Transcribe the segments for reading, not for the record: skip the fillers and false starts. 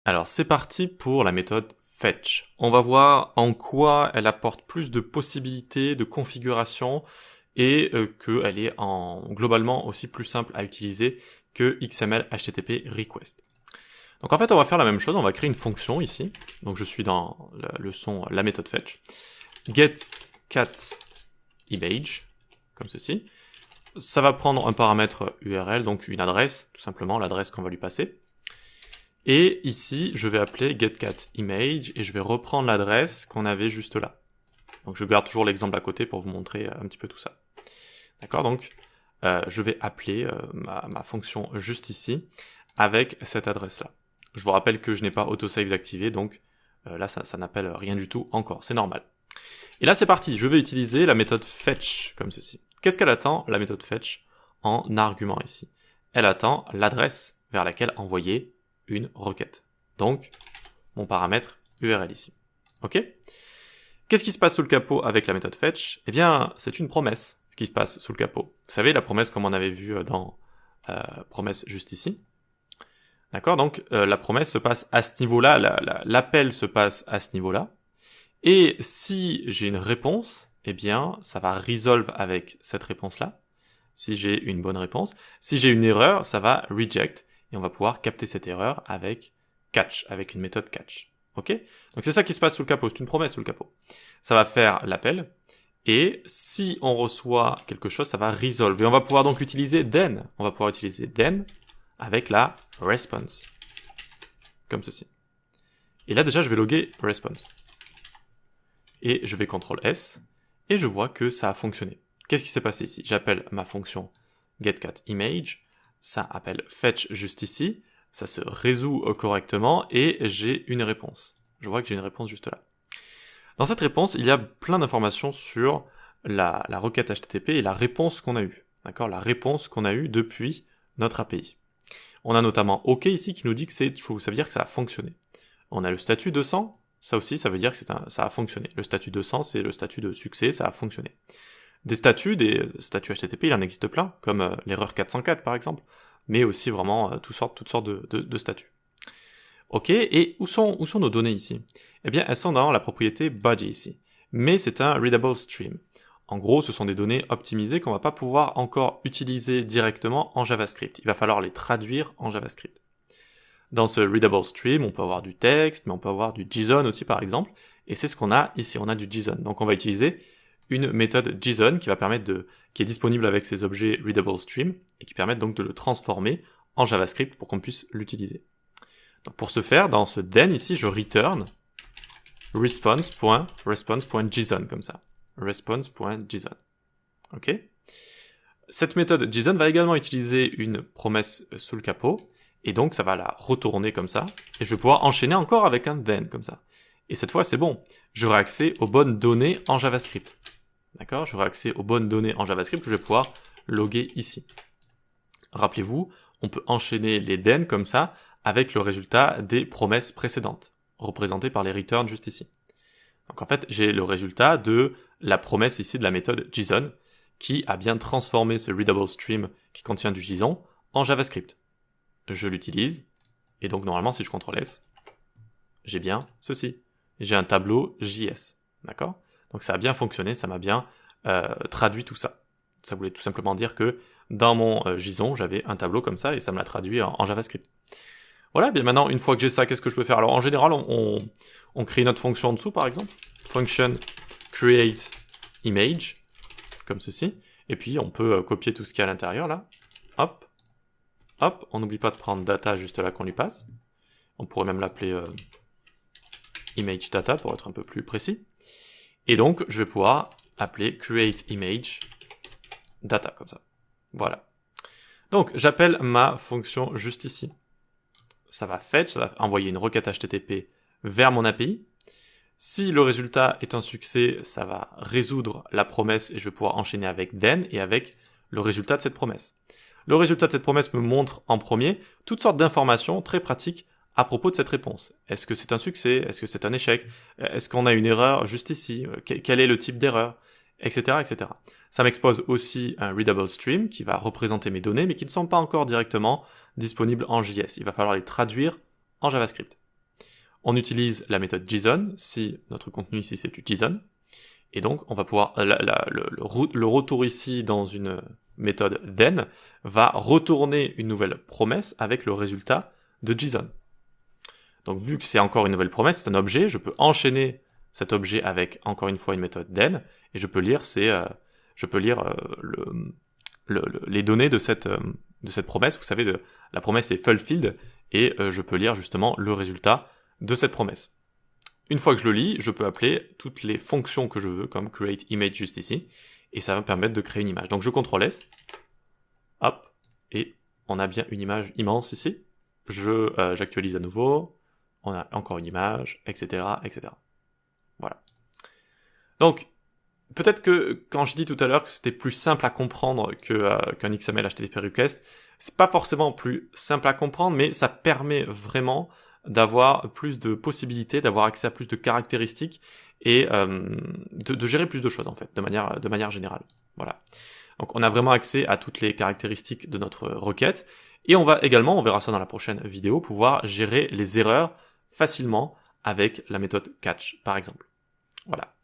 Alors c'est parti pour la méthode fetch. On va voir en quoi elle apporte plus de possibilités de configuration et qu'elle est globalement aussi plus simple à utiliser que XML HTTP request. Donc en fait on va faire la même chose, on va créer une fonction ici. Donc je suis dans la leçon la méthode fetch. Get cat image, comme ceci. Ça va prendre un paramètre URL, donc une adresse, tout simplement l'adresse qu'on va lui passer. Et ici, je vais appeler getCatImage et je vais reprendre l'adresse qu'on avait juste là. Donc je garde toujours l'exemple à côté pour vous montrer un petit peu tout ça. D'accord, donc je vais appeler ma fonction juste ici avec cette adresse-là. Je vous rappelle que je n'ai pas autosave activé, donc là ça n'appelle rien du tout encore, c'est normal. Et là c'est parti, je vais utiliser la méthode fetch comme ceci. Qu'est-ce qu'elle attend, la méthode fetch, en argument ici? Elle attend l'adresse vers laquelle envoyer une requête. Donc, mon paramètre URL ici. Ok? Qu'est-ce qui se passe sous le capot avec la méthode fetch? Eh bien, c'est une promesse, ce qui se passe sous le capot. Vous savez, la promesse comme on avait vu dans promesse juste ici. D'accord? Donc, la promesse se passe à ce niveau-là, l'appel se passe à ce niveau-là. Et si j'ai une réponse, eh bien, ça va resolve avec cette réponse-là. Si j'ai une bonne réponse. Si j'ai une erreur, ça va reject. Et on va pouvoir capter cette erreur avec catch, avec une méthode catch. Ok? Donc c'est ça qui se passe sous le capot, c'est une promesse sous le capot. Ça va faire l'appel, et si on reçoit quelque chose, ça va resolve. Et on va pouvoir donc utiliser then. On va pouvoir utiliser then avec la response. Comme ceci. Et là déjà, je vais loguer response. Et je vais CTRL S, et je vois que ça a fonctionné. Qu'est-ce qui s'est passé ici? J'appelle ma fonction getCatImage, ça appelle fetch juste ici, ça se résout correctement et j'ai une réponse. Je vois que j'ai une réponse juste là. Dans cette réponse, il y a plein d'informations sur la requête HTTP et la réponse qu'on a eue. D'accord? La réponse qu'on a eue depuis notre API. On a notamment OK ici qui nous dit que c'est true, ça veut dire que ça a fonctionné. On a le statut 200, ça aussi ça veut dire que ça a fonctionné. Le statut 200 c'est le statut de succès, ça a fonctionné. Des statuts HTTP, il en existe plein, comme l'erreur 404 par exemple, mais aussi vraiment toutes sortes de statuts. Ok, et où sont nos données ici? Eh bien, elles sont dans la propriété body ici, mais c'est un readable stream. En gros, ce sont des données optimisées qu'on va pas pouvoir encore utiliser directement en JavaScript. Il va falloir les traduire en JavaScript. Dans ce readable stream, on peut avoir du texte, mais on peut avoir du JSON aussi par exemple, et c'est ce qu'on a ici, on a du JSON. Donc on va utiliser une méthode JSON qui est disponible avec ces objets readable stream et qui permettent donc de le transformer en JavaScript pour qu'on puisse l'utiliser. Donc pour ce faire, dans ce then ici, je return response.response.json comme ça. Response.json. Ok? Cette méthode JSON va également utiliser une promesse sous le capot et donc ça va la retourner comme ça et je vais pouvoir enchaîner encore avec un then comme ça. Et cette fois, c'est bon. J'aurai accès aux bonnes données en JavaScript. D'accord? J'aurai accès aux bonnes données en JavaScript que je vais pouvoir loguer ici. Rappelez-vous, on peut enchaîner les then comme ça avec le résultat des promesses précédentes, représentées par les returns juste ici. Donc en fait, j'ai le résultat de la promesse ici de la méthode JSON qui a bien transformé ce readable stream qui contient du JSON en JavaScript. Je l'utilise, et donc normalement si je CTRL S, j'ai bien ceci. J'ai un tableau JS. D'accord? Donc ça a bien fonctionné, ça m'a bien traduit tout ça. Ça voulait tout simplement dire que dans mon JSON, j'avais un tableau comme ça et ça me l'a traduit en JavaScript. Voilà, bien maintenant, une fois que j'ai ça, qu'est-ce que je peux faire? Alors en général, on crée notre fonction en dessous par exemple. Function create image, comme ceci. Et puis on peut copier tout ce qu'il y a à l'intérieur là. Hop. Hop, on n'oublie pas de prendre data juste là qu'on lui passe. On pourrait même l'appeler image data pour être un peu plus précis. Et donc, je vais pouvoir appeler create image data, comme ça. Voilà. Donc, j'appelle ma fonction juste ici. Ça va fetch, ça va envoyer une requête HTTP vers mon API. Si le résultat est un succès, ça va résoudre la promesse et je vais pouvoir enchaîner avec then et avec le résultat de cette promesse. Le résultat de cette promesse me montre en premier toutes sortes d'informations très pratiques à propos de cette réponse. Est-ce que c'est un succès? Est-ce que c'est un échec? Est-ce qu'on a une erreur juste ici? Quel est le type d'erreur? Etc., etc. Ça m'expose aussi un readable stream qui va représenter mes données mais qui ne sont pas encore directement disponibles en JS. Il va falloir les traduire en JavaScript. on utilise la méthode JSON, si notre contenu ici c'est du JSON, et donc on va pouvoir, le retour ici dans une méthode then va retourner une nouvelle promesse avec le résultat de JSON. Donc vu que c'est encore une nouvelle promesse, c'est un objet, je peux enchaîner cet objet avec encore une fois une méthode then, et je peux lire les données de cette promesse. Vous savez, la promesse est fulfilled, et je peux lire justement le résultat de cette promesse. Une fois que je le lis, je peux appeler toutes les fonctions que je veux, comme create image juste ici, et ça va me permettre de créer une image. Donc je CTRL S, hop, et on a bien une image immense ici. J'actualise à nouveau, on a encore une image, etc., etc. Voilà. Donc, peut-être que quand je dis tout à l'heure que c'était plus simple à comprendre qu'un XML HTTP request, c'est pas forcément plus simple à comprendre, mais ça permet vraiment d'avoir plus de possibilités, d'avoir accès à plus de caractéristiques et de gérer plus de choses en fait, de manière générale. Voilà. Donc on a vraiment accès à toutes les caractéristiques de notre requête, et on va également, on verra ça dans la prochaine vidéo, pouvoir gérer les erreurs facilement avec la méthode catch par exemple. Voilà.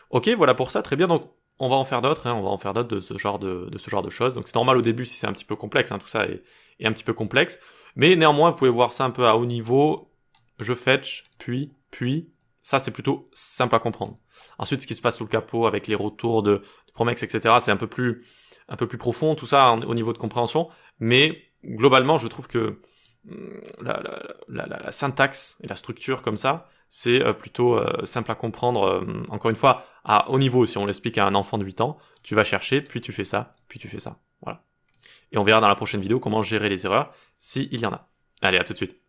Ok, voilà pour ça, très bien. Donc on va en faire d'autres, on va en faire d'autres de ce genre de choses. Donc c'est normal au début si c'est un petit peu complexe, tout ça est un petit peu complexe. Mais néanmoins, vous pouvez voir ça un peu à haut niveau. Je fetch, puis, ça c'est plutôt simple à comprendre. Ensuite, ce qui se passe sous le capot avec les retours de promesses, etc., c'est un peu plus profond, tout ça au niveau de compréhension. Mais globalement, je trouve que la syntaxe et la structure comme ça, c'est plutôt simple à comprendre. Encore une fois, à haut niveau, si on l'explique à un enfant de 8 ans, tu vas chercher, puis tu fais ça, puis tu fais ça. Voilà. Et on verra dans la prochaine vidéo comment gérer les erreurs, s'il y en a. Allez, à tout de suite.